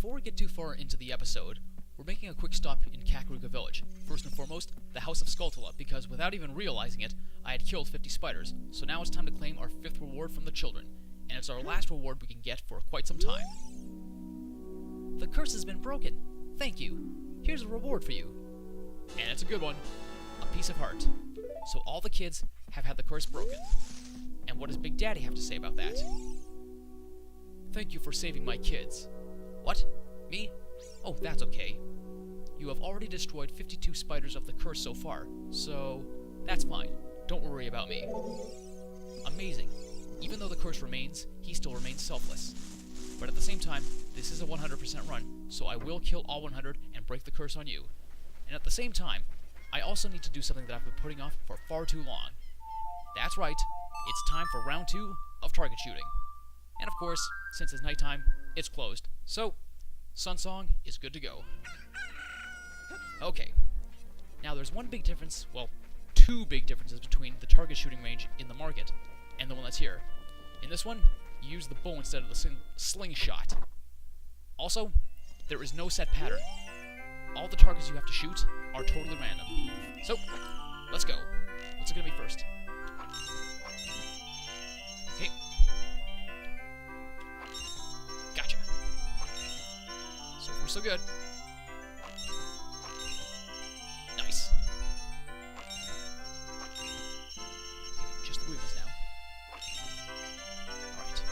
before we get too far into the episode, we're making a quick stop in Kakariko Village. First and foremost, the House of Skulltula, because without even realizing it, I had killed 50 spiders, so now it's time to claim our 5th reward from the children, and it's our last reward we can get for quite some time. The curse has been broken. Thank you. Here's a reward for you. And it's a good one. A piece of heart. So all the kids have had the curse broken. And what does Big Daddy have to say about that? Thank you for saving my kids. What? Me? Oh, that's okay. You have already destroyed 52 spiders of the curse so far, so that's fine. Don't worry about me. Amazing. Even though the curse remains, he still remains selfless. But at the same time, this is a 100% run, so I will kill all 100 and break the curse on you. And at the same time, I also need to do something that I've been putting off for far too long. That's right, it's time for round 2 of target shooting. And of course, since it's nighttime, it's closed. So, Sunsong is good to go. Okay. Now there's one big difference, well, 2 big differences between the target shooting range in the market and the one that's here. In this one, you use the bow instead of the slingshot. Also, there is no set pattern. All the targets you have to shoot are totally random. So, let's go. What's it gonna be first? Okay. Gotcha. So far, so good. Nice. Just the wheels now. Alright.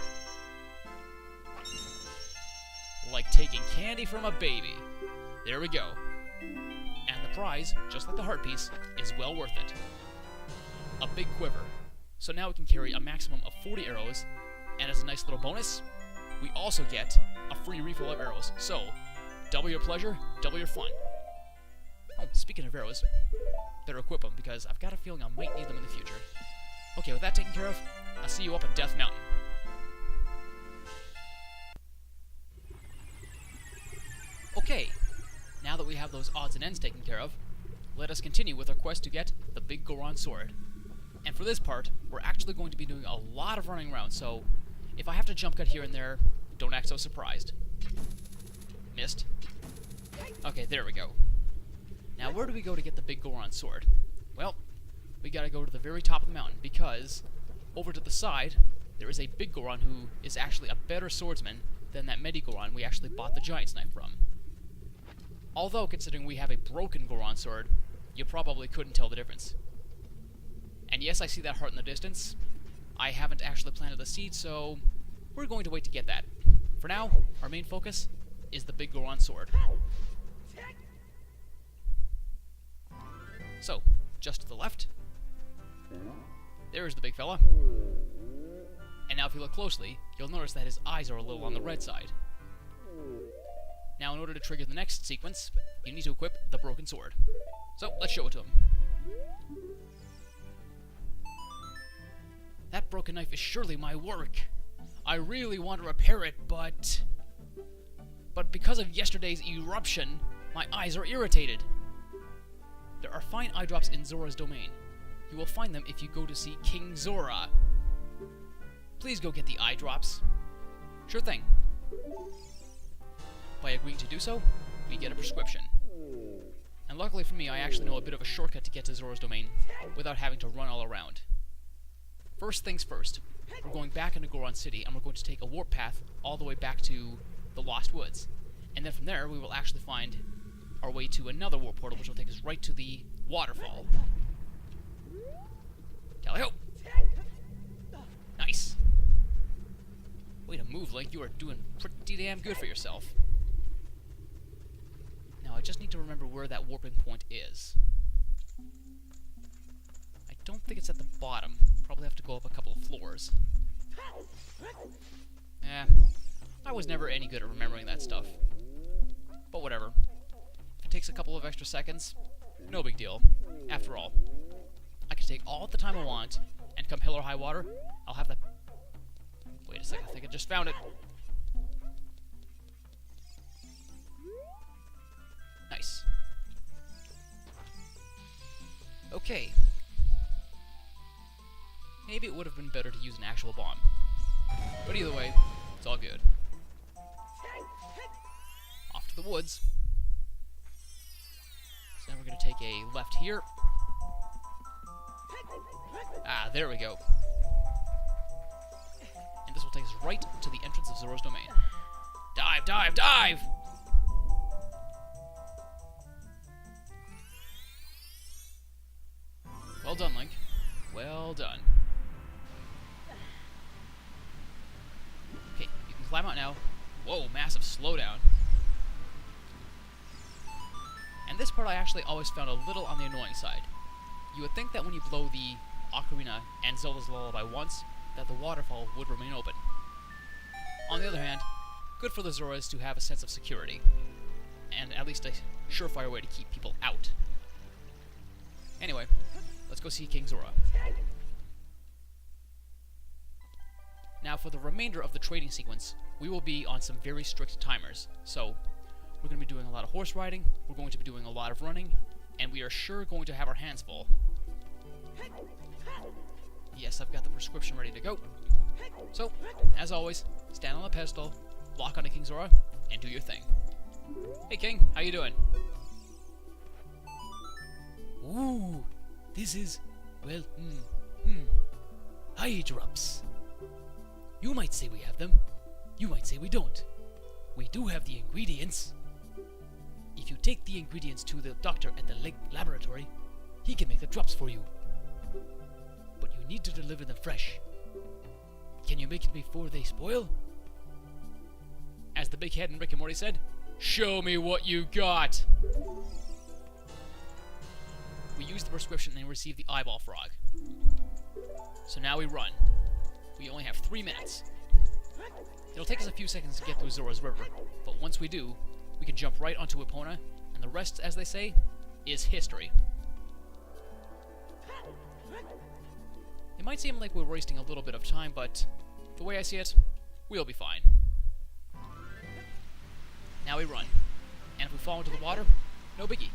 Like taking candy from a baby. There we go. And the prize, just like the heart piece, is well worth it. A big quiver. So now we can carry a maximum of 40 arrows, and as a nice little bonus, we also get a free refill of arrows. So, double your pleasure, double your fun. Oh, speaking of arrows, better equip them because I've got a feeling I might need them in the future. Okay, with that taken care of, I'll see you up on Death Mountain. Okay, now that we have those odds and ends taken care of, let us continue with our quest to get the Biggoron sword. And for this part, we're actually going to be doing a lot of running around, so if I have to jump cut here and there, don't act so surprised. Missed. Okay, there we go. Now where do we go to get the Biggoron sword? Well, we gotta go to the very top of the mountain, because over to the side, there is a Biggoron who is actually a better swordsman than that Medigoron we actually bought the giant's knife from. Although, considering we have a broken Goron sword, you probably couldn't tell the difference. And yes, I see that heart in the distance. I haven't actually planted a seed, so we're going to wait to get that. For now, our main focus is the Biggoron sword. So, just to the left, there's the big fella. And now if you look closely, you'll notice that his eyes are a little on the red side. Now, in order to trigger the next sequence, you need to equip the broken sword. So, let's show it to him. That broken knife is surely my work. I really want to repair it, but because of yesterday's eruption, my eyes are irritated. There are fine eye drops in Zora's domain. You will find them if you go to see King Zora. Please go get the eye drops. Sure thing. By agreeing to do so, we get a prescription. And luckily for me, I actually know a bit of a shortcut to get to Zora's domain without having to run all around. First things first, we're going back into Goron City, and we're going to take a warp path all the way back to the Lost Woods. And then from there, we will actually find our way to another warp portal, which will take us right to the waterfall. Tally-ho! Nice. Way to move, Link. You are doing pretty damn good for yourself. Now, I just need to remember where that warping point is. I don't think it's at the bottom. Probably have to go up a couple of floors. I was never any good at remembering that stuff. But whatever. If it takes a couple of extra seconds, no big deal. After all, I can take all the time I want, and come hell or high water, I'll have that... Wait a second, I think I just found it. Nice. Okay. Maybe it would have been better to use an actual bomb. But either way, it's all good. the woods. So now we're going to take a left here. Ah, there we go. And this will take us right to the entrance of Zora's domain. Dive, dive, dive! Well done, Link. Well done. Okay, you can climb out now. Whoa, massive slowdown. And this part I actually always found a little on the annoying side. You would think that when you blow the Ocarina and Zelda's Lullaby once, that the waterfall would remain open. On the other hand, good for the Zoras to have a sense of security, and at least a surefire way to keep people out. Anyway, let's go see King Zora. Now for the remainder of the trading sequence, we will be on some very strict timers, so we're going to be doing a lot of horse riding, we're going to be doing a lot of running, and we are sure going to have our hands full. Yes, I've got the prescription ready to go. So, as always, stand on the pedestal, lock onto King Zora, and do your thing. Hey King, how you doing? Ooh, this is, well, eye drops. You might say we have them, you might say we don't. We do have the ingredients. If you take the ingredients to the doctor at the laboratory, he can make the drops for you. But you need to deliver them fresh. Can you make it before they spoil? As the big head in Rick and Morty said, show me what you got! We used the prescription and received the eyeball frog. So now we run. We only have 3 minutes. It'll take us a few seconds to get through Zora's River, but once we do, we can jump right onto Epona, and the rest, as they say, is history. It might seem like we're wasting a little bit of time, but the way I see it, we'll be fine. Now we run, and if we fall into the water, no biggie.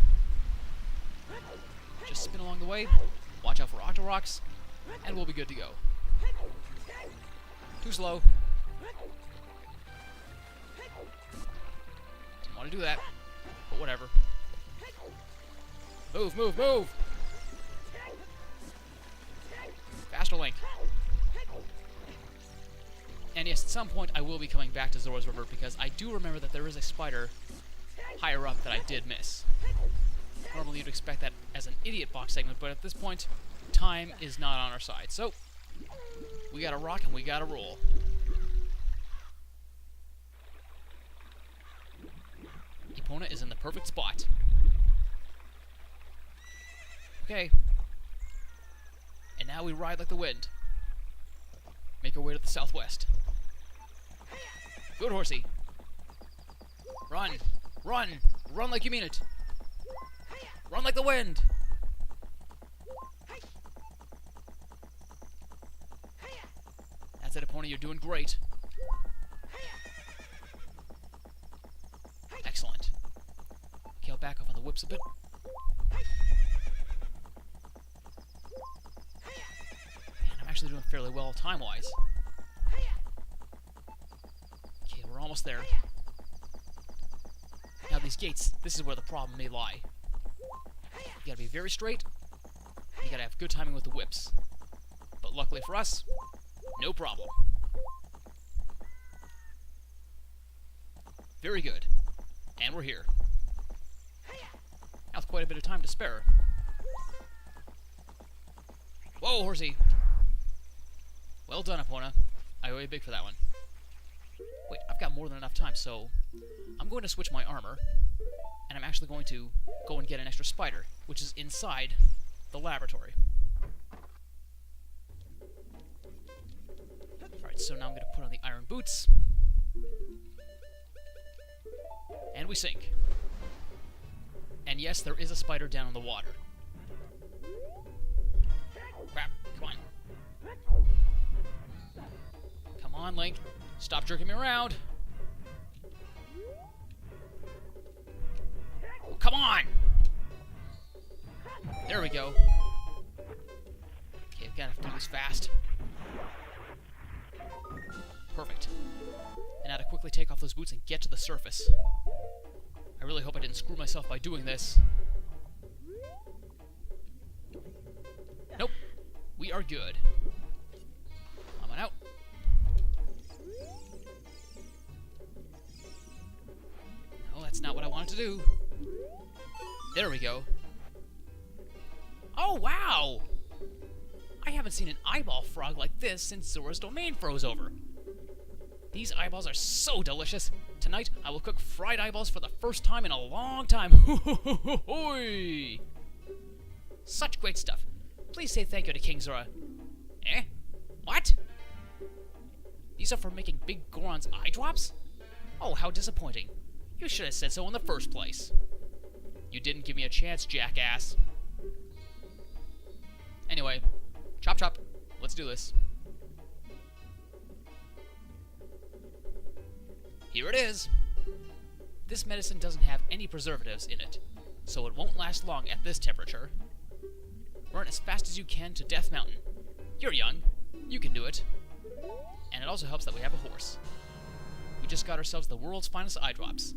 Just spin along the way, watch out for Octorocks, and we'll be good to go. Too slow. Didn't want to do that, but whatever. Move, move, move! Faster, Link. And yes, at some point I will be coming back to Zora's River because I do remember that there is a spider higher up that I did miss. Normally you'd expect that as an idiot box segment, but at this point, time is not on our side. So, we gotta rock and we gotta roll. Epona is in the perfect spot. Okay. And now we ride like the wind. Make our way to the southwest. Good horsey. Run! Run! Run like you mean it! Run like the wind! That's it, Epona, you're doing great. Excellent. Okay, I'll back off on the whips a bit. Man, I'm actually doing fairly well time-wise. Okay, we're almost there. Now these gates, this is where the problem may lie. You gotta be very straight, and you gotta have good timing with the whips. But luckily for us, no problem. Very good. And we're here. Now with quite a bit of time to spare. Whoa, horsey! Well done, Epona. I owe you big for that one. Wait, I've got more than enough time, so I'm going to switch my armor, and I'm actually going to go and get an extra spider, which is inside the laboratory. Alright, so now I'm going to put on the iron boots. And we sink. And yes, there is a spider down in the water. Crap, come on. Come on, Link. Stop jerking me around. Oh, come on! There we go. Okay, I've got to do this fast. Perfect. And now to quickly take off those boots and get to the surface. I really hope I didn't screw myself by doing this. Nope. We are good. I'm on out. No, that's not what I wanted to do. There we go. Oh, wow! I haven't seen an eyeball frog like this since Zora's domain froze over. These eyeballs are so delicious. Tonight, I will cook fried eyeballs for the first time in a long time. Hoo-hoo-hoo-hoo-hoo! Such great stuff. Please say thank you to King Zora. Eh? What? These are for making Biggoron's eye drops? Oh, how disappointing. You should have said so in the first place. You didn't give me a chance, jackass. Anyway, chop chop. Let's do this. Here it is. This medicine doesn't have any preservatives in it, so it won't last long at this temperature. Run as fast as you can to Death Mountain. You're young. You can do it. And it also helps that we have a horse. We just got ourselves the world's finest eye drops.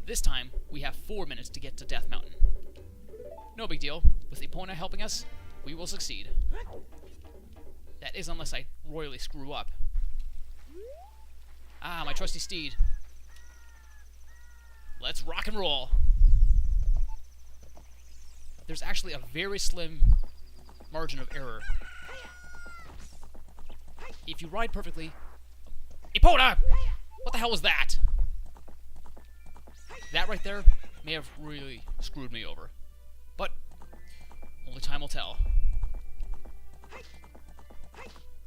This time, we have 4 minutes to get to Death Mountain. No big deal. With Epona helping us, we will succeed. That is unless I royally screw up. Ah, my trusty steed. Let's rock and roll. There's actually a very slim margin of error. If you ride perfectly... Epona! What the hell was that? That right there may have really screwed me over. But only time will tell.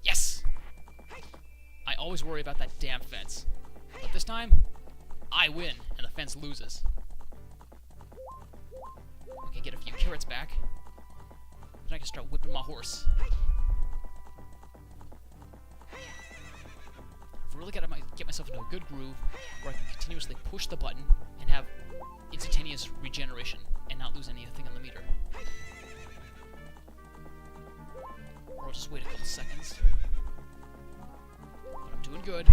Yes! I always worry about that damn fence. But this time, I win and the fence loses. Okay, get a few carrots back. Then I can start whipping my horse. I've really got to get myself into a good groove where I can continuously push the button and have instantaneous regeneration and not lose anything on the meter. Or I'll just wait a couple seconds. But I'm doing good.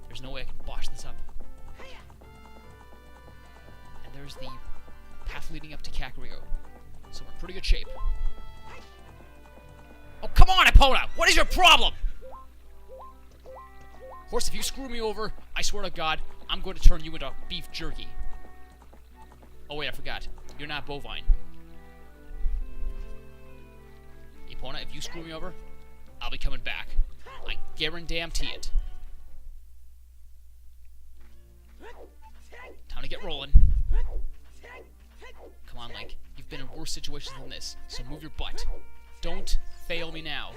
There's no way I can botch this up. And there's the path leading up to Kakariko. So we're in pretty good shape. Oh, come on, Epona! What is your problem? Horse, if you screw me over, I swear to God, I'm going to turn you into beef jerky. Oh wait, I forgot. You're not bovine. Epona, if you screw me over, I'll be coming back. I guarantee it. Time to get rolling. Come on, Link. You've been in worse situations than this, so move your butt. Don't fail me now.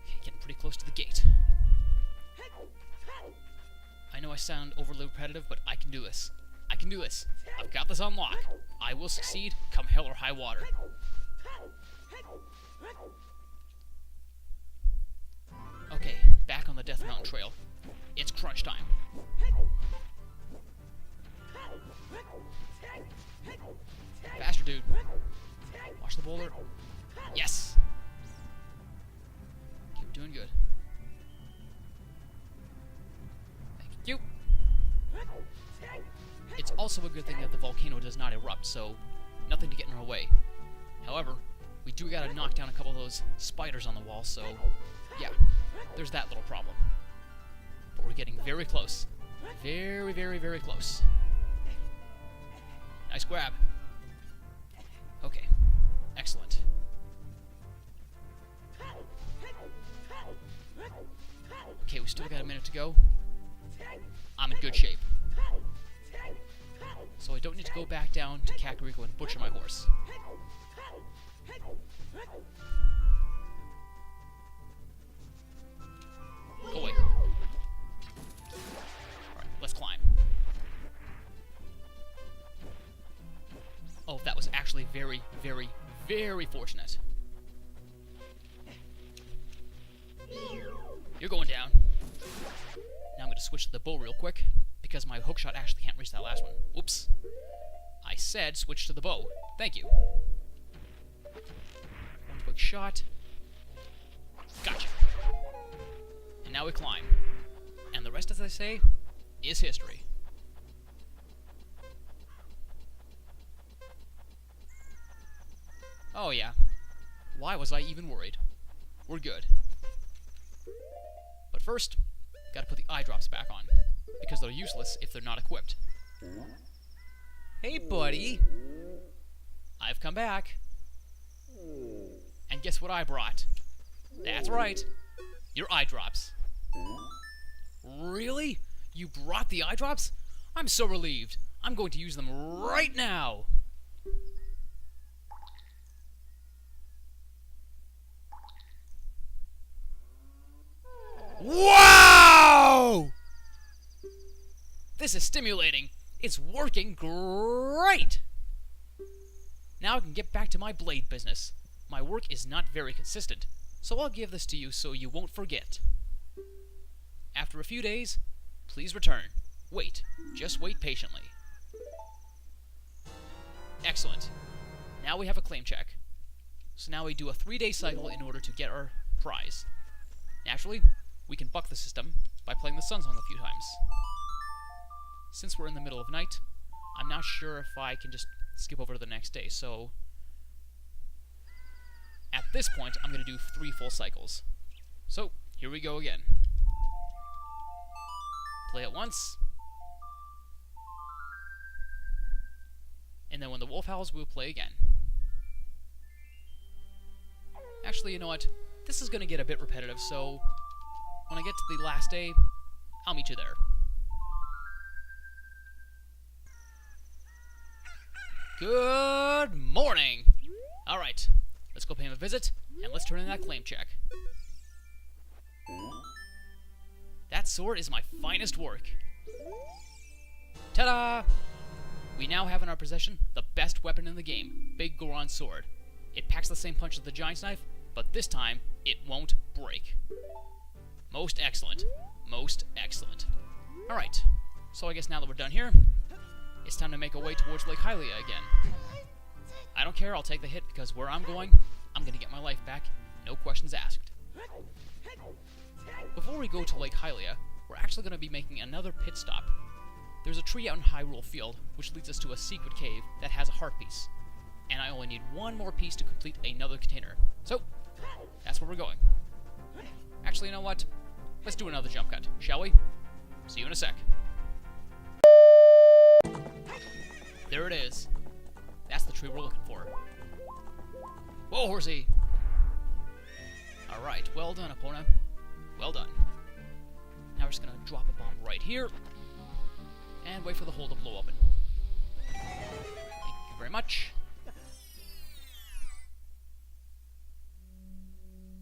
Okay, getting pretty close to the gate. I know I sound overly repetitive, but I can do this. I can do this. I've got this on lock. I will succeed, come hell or high water. Okay, back on the Death Mountain Trail. It's crunch time. Faster, dude. Watch the boulder. Yes! Keep doing good. Thank you. It's also a good thing that the volcano does not erupt, so nothing to get in our way. However, we do gotta knock down a couple of those spiders on the wall, so yeah, there's that little problem. But we're getting very close. Very, very, very close. Nice grab. Okay, excellent. Okay, we still got a minute to go. I'm in good shape. So I don't need to go back down to Kakariko and butcher my horse. Go away. Alright, let's climb. Oh, that was actually very, very, very fortunate. You're going down. Now I'm going to switch to the bow real quick, because my hookshot actually can't reach that last one. Whoops. I said switch to the bow. Thank you. One quick shot. Gotcha. And now we climb. And the rest rest, as they say, is history. Oh yeah. Why was I even worried? We're good. But first, gotta put the eye drops back on, because they're useless if they're not equipped. Hey buddy! I've come back. And guess what I brought? That's right. Your eye drops. Really? You brought the eye drops? I'm so relieved. I'm going to use them right now. Wow! This is stimulating. It's working great. Now I can get back to my blade business. My work is not very consistent, so I'll give this to you so you won't forget. After a few days, please return. Wait. Just wait patiently. Excellent. Now we have a claim check. So now we do a 3-day cycle in order to get our prize. Naturally, we can buck the system by playing the Sun Song a few times. Since we're in the middle of night, I'm not sure if I can just skip over to the next day, so at this point, I'm going to do 3 full cycles. So, here we go again. Play it once. And then when the wolf howls, we'll play again. Actually, you know what? This is going to get a bit repetitive, so when I get to the last day, I'll meet you there. Good morning! Alright, let's go pay him a visit, and let's turn in that claim check. That sword is my finest work. Ta-da! We now have in our possession the best weapon in the game, Biggoron's sword. It packs the same punch as the giant's knife, but this time, it won't break. Most excellent. Most excellent. Alright, so I guess now that we're done here, it's time to make our way towards Lake Hylia again. I don't care, I'll take the hit, because where I'm going to get my life back, no questions asked. Before we go to Lake Hylia, we're actually going to be making another pit stop. There's a tree out in Hyrule Field, which leads us to a secret cave that has a heart piece. And I only need one more piece to complete another container. So, that's where we're going. Actually, you know what? Let's do another jump cut, shall we? See you in a sec. There it is. That's the tree we're looking for. Whoa, horsey! Alright, well done, Epona. Well done. Now we're just gonna drop a bomb right here, and wait for the hole to blow open. Thank you very much.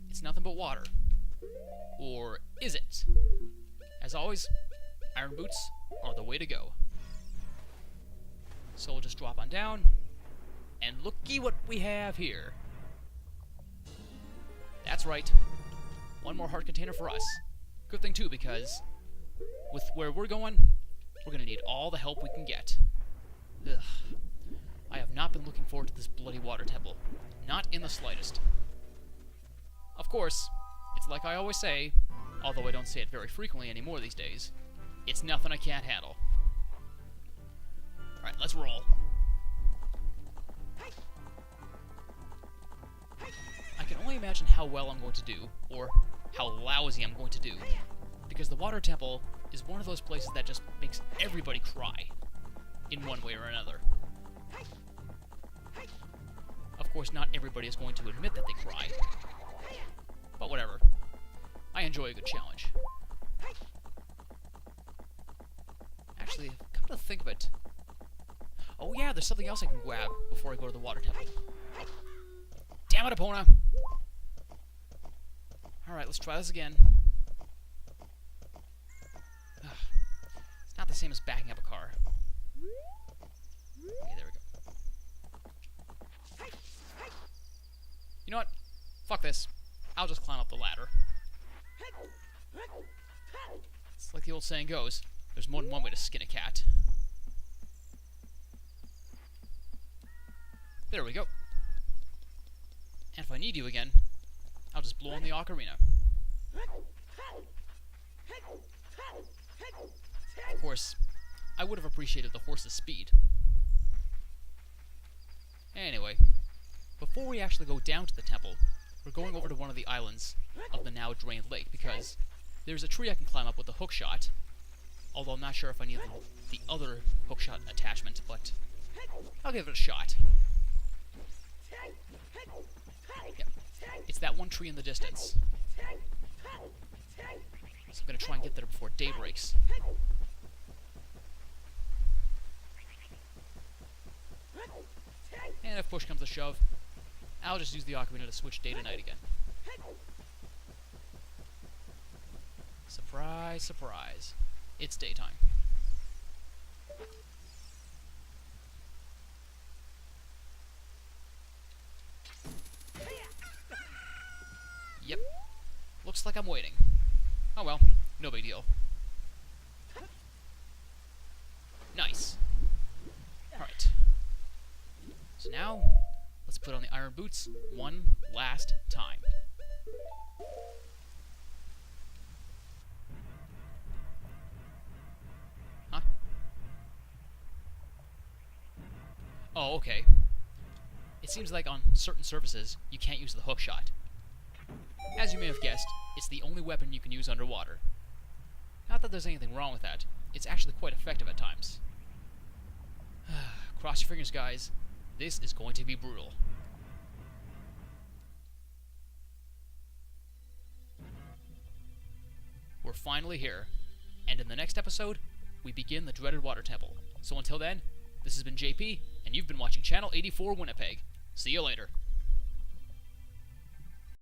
It's nothing but water. Or is it? As always, iron boots are the way to go. So we'll just drop on down, and looky what we have here. That's right. One more heart container for us. Good thing too, because with where we're going, we're gonna need all the help we can get. Ugh. I have not been looking forward to this bloody water temple. Not in the slightest. Of course, it's like I always say, although I don't say it very frequently anymore these days, it's nothing I can't handle. Alright, let's roll. I can only imagine how well I'm going to do, or how lousy I'm going to do, because the water temple is one of those places that just makes everybody cry, in one way or another. Of course, not everybody is going to admit that they cry, but whatever. I enjoy a good challenge. Actually, come to think of it, oh yeah, there's something else I can grab before I go to the water temple. Damn it, Epona! Alright, let's try this again. Ugh. It's not the same as backing up a car. Okay, there we go. You know what? Fuck this. I'll just climb up the ladder. It's like the old saying goes, there's more than one way to skin a cat. There we go. And if I need you again, I'll just blow on the ocarina. course, I would have appreciated the horse's speed. Anyway, before we actually go down to the temple, we're going over to one of the islands of the now drained lake, because there's a tree I can climb up with a hookshot, although I'm not sure if I need the other hookshot attachment, but I'll give it a shot. Yep. It's that one tree in the distance. So I'm going to try and get there before day breaks. And if push comes to shove, I'll just use the Ocarina to switch day to night again. Surprise, surprise. It's daytime. Yep. Looks like I'm waiting. Oh well, no big deal. Nice. Alright. So now, let's put on the iron boots one last time. Huh? Oh, okay. It seems like on certain surfaces, you can't use the hookshot. As you may have guessed, it's the only weapon you can use underwater. Not that there's anything wrong with that. It's actually quite effective at times. Cross your fingers, guys. This is going to be brutal. We're finally here. And in the next episode, we begin the dreaded water temple. So until then, this has been JP, and you've been watching Channel 84 Winnipeg. See you later.